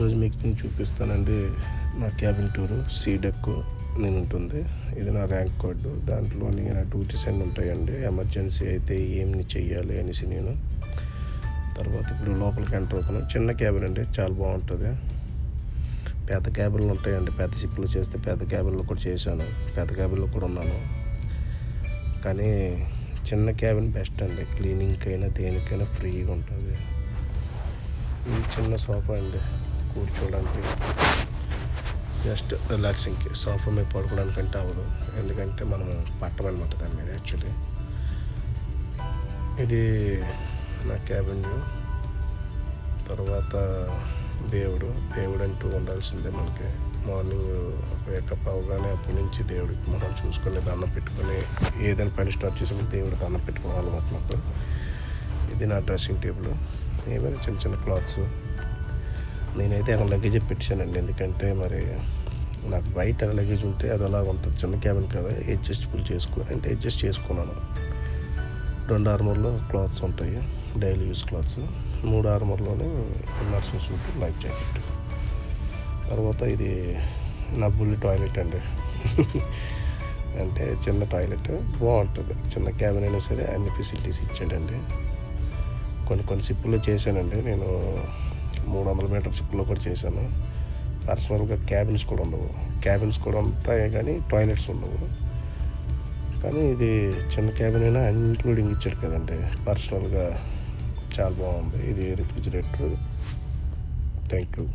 ఈరోజు మీకు నేను చూపిస్తానండి నా క్యాబిన్ టూరు సీడెక్ నేను ఉంటుంది. ఇది నా ర్యాంక్ కార్డు. దాంట్లోని నా డ్యూటీస్ అన్నీ ఉంటాయండి. ఎమర్జెన్సీ అయితే ఏమి చెయ్యాలి అనేసి నేను తర్వాత ఇప్పుడు లోపలికి ఎంటర్ అవుతున్నాను. చిన్న క్యాబిన్ అండి, చాలా బాగుంటుంది. పెద్ద క్యాబిన్లు ఉంటాయండి, పెద్ద షిప్లు చేస్తే పెద్ద క్యాబిన్లో కూడా చేశాను, పెద్ద క్యాబిన్లో కూడా ఉన్నాను. కానీ చిన్న క్యాబిన్ బెస్ట్ అండి, క్లీనింగ్కి అయినా దేనికైనా ఫ్రీగా ఉంటుంది. ఇది చిన్న సోఫా అండి, కూర్చోడానికి జస్ట్ రిలాక్సింగ్కి. సోఫా మీద పడుకోవడానికి అంటే అవ్వదు, ఎందుకంటే మనం పట్టమనమాట దాని మీద. యాక్చువల్లీ ఇది నా క్యాబిన్ వ్యూ. తర్వాత దేవుడు అంటూ ఉండాల్సిందే మనకి. మార్నింగ్ వేకప్ అవగానే అప్పటి నుంచి దేవుడికి మనం చూసుకొని దండం పెట్టుకొని ఏదైనా పని స్టార్ట్ చేసినప్పుడు దేవుడికి దండం పెట్టుకోవాలి మొత్తం. ఇది నా డ్రెస్సింగ్ టేబుల్. ఏమైనా చిన్న చిన్న క్లాత్స్ నేనైతే అక్కడ లగేజ్ పెట్టానండి, ఎందుకంటే మరి నాకు బయట లగేజ్ ఉంటే అది అలాగ ఉంటుంది. చిన్న క్యాబిన్ కదా, అడ్జస్ట్ చేసుకున్నాను. 2 ఆర్మర్లో క్లాత్స్ ఉంటాయి, డైలీ యూస్ క్లాత్స్. 3 ఆర్మర్లోనే ఇన్నర్సింగ్ సూట్, లైఫ్ జాకెట్. తర్వాత ఇది నా బుల్లి టాయిలెట్ అండి. అంటే చిన్న టాయిలెట్ బాగుంటుంది. చిన్న క్యాబిన్ అయినా సరే అన్ని ఫెసిలిటీస్ ఇచ్చాడండి. కొన్ని సిప్పుల్లో చేశానండి నేను. 300 మీటర్ సిప్పుల్లో కూడా చేశాను. పర్సనల్గా క్యాబిన్స్ కూడా ఉండవు. క్యాబిన్స్ కూడా ఉంటాయి కానీ టాయిలెట్స్ ఉండవు. కానీ ఇది చిన్న క్యాబిన్ అయినా ఇంక్లూడింగ్ ఇచ్చాడు కదండి. పర్సనల్గా చాలా బాగుంది. ఇది రిఫ్రిజిరేటర్. Thank you.